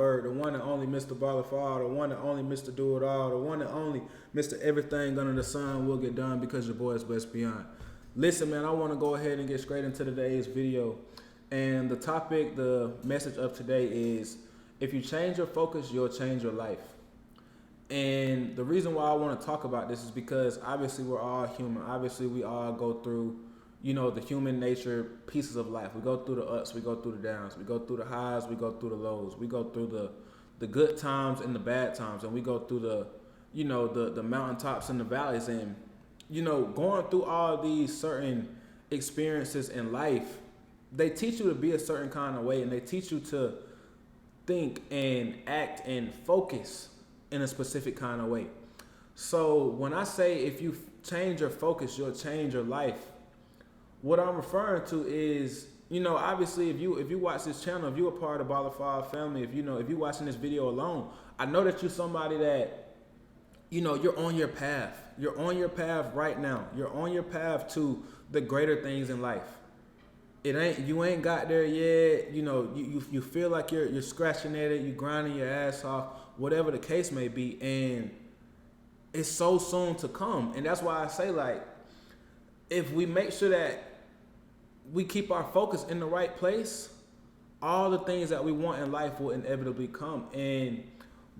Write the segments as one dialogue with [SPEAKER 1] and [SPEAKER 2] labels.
[SPEAKER 1] Bird, the one and only Mr. BallOrFallBird, the one and only Mr. Do It All, the one and only Mr. Everything Under the Sun Will Get Done Because Your Boy is Best Beyond. Listen, man, I want to go ahead and get straight into today's video. And the topic, the message of today is, if you change your focus, you'll change your life. And the reason why I want to talk about this is because obviously we're all human. Obviously we all go through, the human nature pieces of life. We go through the ups, we go through the downs, we go through the highs, we go through the lows, we go through the good times and the bad times, and we go through the mountaintops and the valleys. And going through all these certain experiences in life, they teach you to be a certain kind of way, and they teach you to think and act and focus in a specific kind of way. So when I say if you change your focus, you'll change your life, what I'm referring to is, obviously if you watch this channel, if you're a part of the BallOrFallBird family, if you're watching this video alone, I know that you're somebody that, you're on your path. You're on your path right now. You're on your path to the greater things in life. You ain't got there yet. You feel like you're scratching at it, you grinding your ass off, whatever the case may be, and it's so soon to come. And that's why I say, like, if we make sure that we keep our focus in the right place, all the things that we want in life will inevitably come. And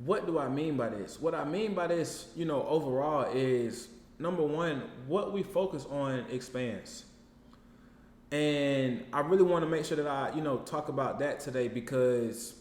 [SPEAKER 1] what do I mean by this? What I mean by this, overall is, number one, what we focus on expands. And I really want to make sure that I, talk about that today, because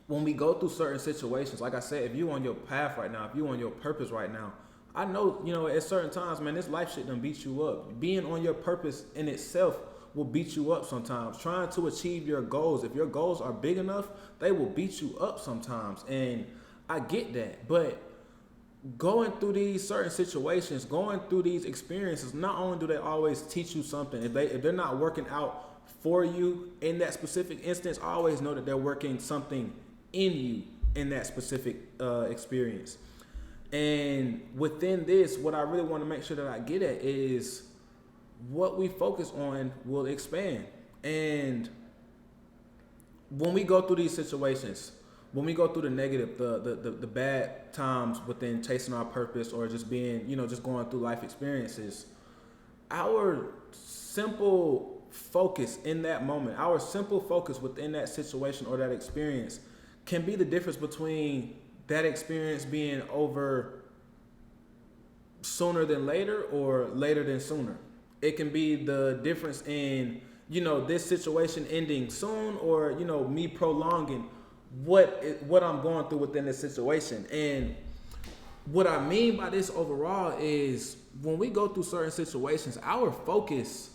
[SPEAKER 1] when we go through certain situations, like I said, if you're on your path right now, if you're on your purpose right now, I know, at certain times, man, this life shit done beat you up. Being on your purpose in itself will beat you up sometimes. Trying to achieve your goals, if your goals are big enough, they will beat you up sometimes. And I get that. But going through these certain situations, going through these experiences, not only do they always teach you something, if they're not working out for you in that specific instance, always know that they're working something in you in that specific experience. And within this, what I really want to make sure that I get at is, what we focus on will expand. And when we go through these situations, when we go through the negative, the bad times within chasing our purpose, or just being, just going through life experiences, our simple focus in that moment, our simple focus within that situation or that experience can be the difference between that experience being over sooner than later or later than sooner. It can be the difference in, this situation ending soon, or, me prolonging what I'm going through within this situation. And what I mean by this overall is, when we go through certain situations, our focus,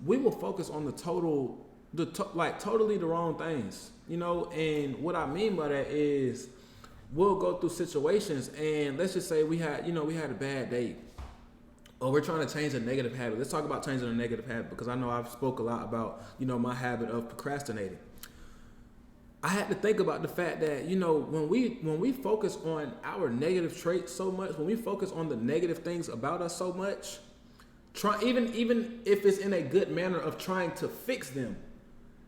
[SPEAKER 1] we will focus on totally the wrong things, and what I mean by that is, we'll go through situations, and let's just say we had a bad day, or we're trying to change a negative habit. Let's talk about changing a negative habit, because I know I've spoke a lot about, my habit of procrastinating. I had to think about the fact that, when we focus on our negative traits so much, when we focus on the negative things about us so much, even if it's in a good manner of trying to fix them,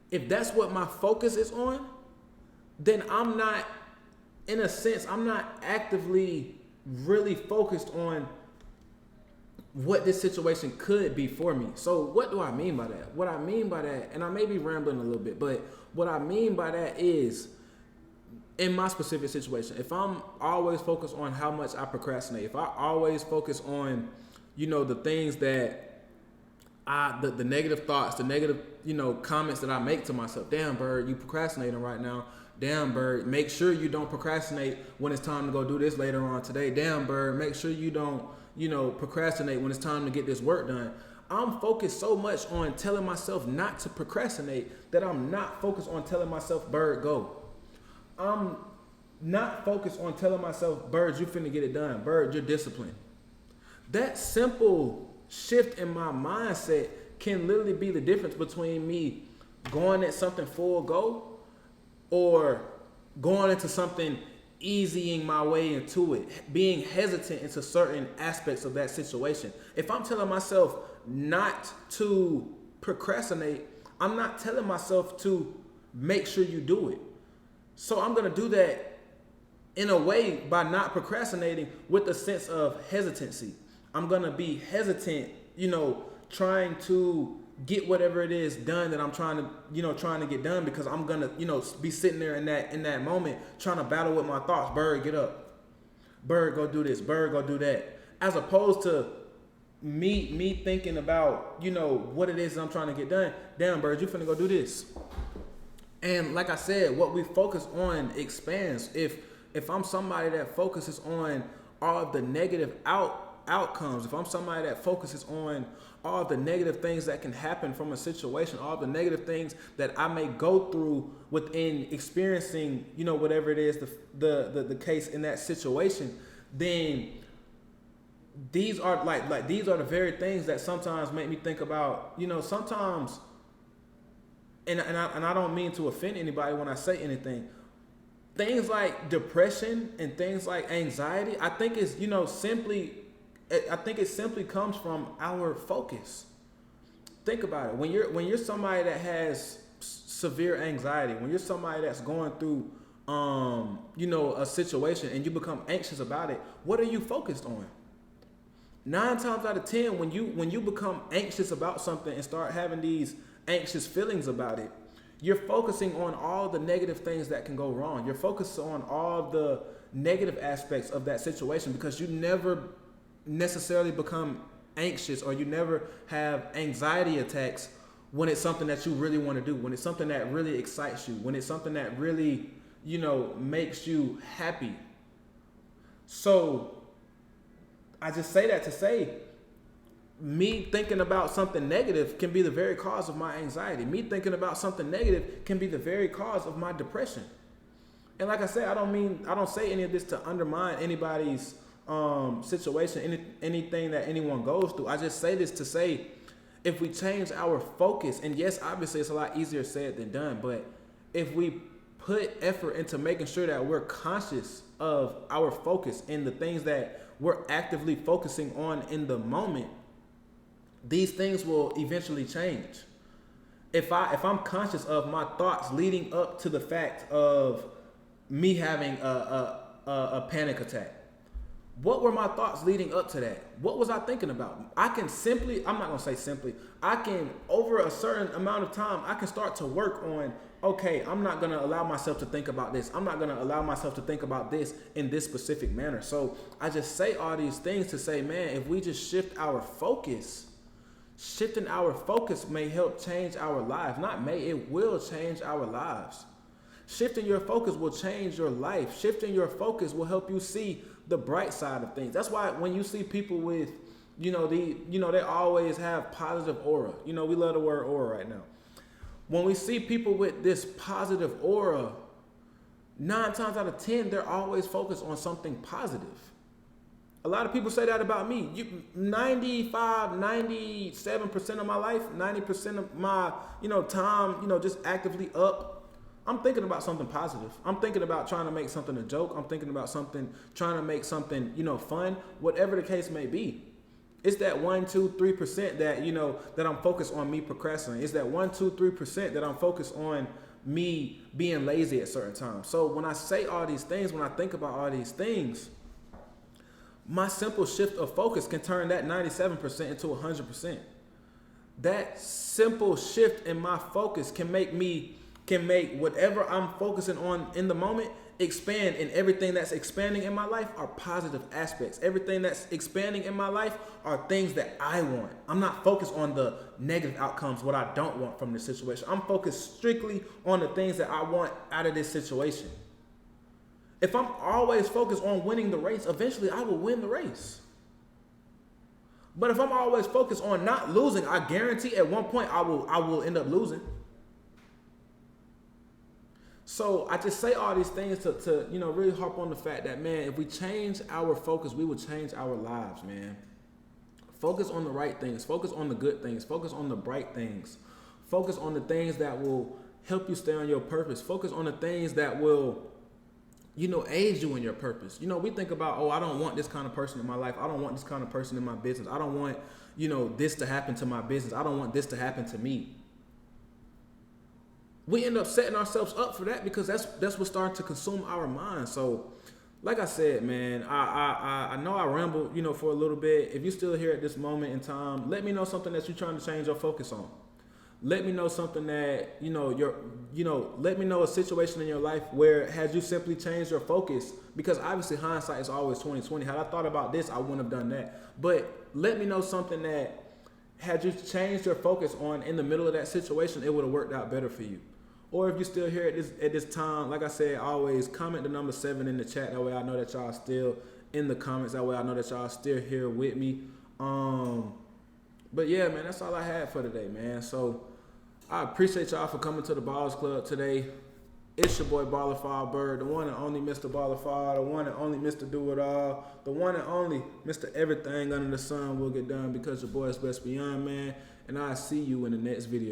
[SPEAKER 1] if that's what my focus is on, then I'm not actively really focused on what this situation could be for me. So what do I mean by that? What I mean by that, and I may be rambling a little bit, but what I mean by that is, in my specific situation, if I'm always focused on how much I procrastinate, if I always focus on, the things that the negative thoughts, the negative, comments that I make to myself, damn, Bird, you procrastinating right now. Damn, Bird, make sure you don't procrastinate when it's time to go do this later on today. Damn, Bird, make sure you don't, procrastinate when it's time to get this work done. I'm focused so much on telling myself not to procrastinate that I'm not focused on telling myself, Bird, go. I'm not focused on telling myself, Bird, you finna get it done. Bird, you're disciplined. That simple shift in my mindset can literally be the difference between me going at something full go, or going into something easying my way into it, being hesitant into certain aspects of that situation. If I'm telling myself not to procrastinate, I'm not telling myself to make sure you do it. So I'm going to do that in a way by not procrastinating with a sense of hesitancy. I'm going to be hesitant, trying to get whatever it is done that I'm trying to get done, because I'm going to, be sitting there in that moment trying to battle with my thoughts. Bird, get up. Bird, go do this. Bird, go do that. As opposed to me thinking about, what it is that I'm trying to get done. Damn, Bird, you finna go do this. And like I said, what we focus on expands. If I'm somebody that focuses on all of the negative outcomes, if I'm somebody that focuses on all of the negative things that can happen from a situation, all of the negative things that I may go through within experiencing, whatever it is the case in that situation, then these are like these are the very things that sometimes make me think about, sometimes, and I don't mean to offend anybody when I say anything. Things like depression and things like anxiety, I think it simply comes from our focus. Think about it. When you're somebody that has severe anxiety, when you're somebody that's going through a situation and you become anxious about it, what are you focused on? 9 times out of 10, when you become anxious about something and start having these anxious feelings about it, you're focusing on all the negative things that can go wrong. You're focused on all the negative aspects of that situation, because you never necessarily become anxious, or you never have anxiety attacks when it's something that you really want to do, when it's something that really excites you, when it's something that really, makes you happy. So I just say that to say, me thinking about something negative can be the very cause of my anxiety. Me thinking about something negative can be the very cause of my depression. And like I said, I don't say any of this to undermine anybody's situation, anything that anyone goes through. I just say this to say, if we change our focus, and yes, obviously it's a lot easier said than done, but if we put effort into making sure that we're conscious of our focus and the things that we're actively focusing on in the moment, these things will eventually change. If I'm conscious of my thoughts leading up to the fact of me having a panic attack, what were my thoughts leading up to that? What was I thinking about? I'm not gonna say simply, over a certain amount of time, I can start to work on, okay, I'm not gonna allow myself to think about this. I'm not gonna allow myself to think about this in this specific manner. So I just say all these things to say, man, if we just shift our focus, shifting our focus may help change our lives. Not may, it will change our lives. Shifting your focus will change your life. Shifting your focus will help you see the bright side of things. That's why when you see people with, they always have positive aura. We love the word aura right now. When we see people with this positive aura, 9 times out of 10, they're always focused on something positive. A lot of people say that about me. 97% of my life, 90% of my, time, just actively up, I'm thinking about something positive. I'm thinking about trying to make something a joke. I'm thinking about trying to make something, fun, whatever the case may be. It's that 1, 2, 3% that, that I'm focused on me procrastinating. It's that 1, 2, 3% that I'm focused on me being lazy at certain times. So when I say all these things, when I think about all these things, my simple shift of focus can turn that 97% into 100%. That simple shift in my focus can make whatever I'm focusing on in the moment expand, and everything that's expanding in my life are positive aspects. Everything that's expanding in my life are things that I want. I'm not focused on the negative outcomes, what I don't want from this situation. I'm focused strictly on the things that I want out of this situation. If I'm always focused on winning the race, eventually I will win the race. But if I'm always focused on not losing, I guarantee at one point I will end up losing. So I just say all these things to really harp on the fact that, man, if we change our focus, we will change our lives, man. Focus on the right things. Focus on the good things. Focus on the bright things. Focus on the things that will help you stay on your purpose. Focus on the things that will, aid you in your purpose. We think about, I don't want this kind of person in my life. I don't want this kind of person in my business. I don't want, this to happen to my business. I don't want this to happen to me. we end up setting ourselves up for that because that's what's starting to consume our minds. So, like I said, man, I know I rambled, for a little bit. If you're still here at this moment in time, let me know something that you're trying to change your focus on. Let me know something that, let me know a situation in your life where has you simply changed your focus, because obviously hindsight is always 20/20. Had I thought about this, I wouldn't have done that. But let me know something that had you changed your focus on in the middle of that situation, it would have worked out better for you. Or if you're still here at this time, like I said, always comment the number 7 in the chat. That way I know that y'all still in the comments. That way I know that y'all still here with me. But yeah, man, that's all I had for today, man. So I appreciate y'all for coming to the Ballers Club today. It's your boy BallOrFallBird, the one and only Mr. BallOrFall, the one and only Mr. Do It All, the one and only Mr. Everything Under the Sun Will Get Done, because your boy is best beyond, man. And I'll see you in the next video.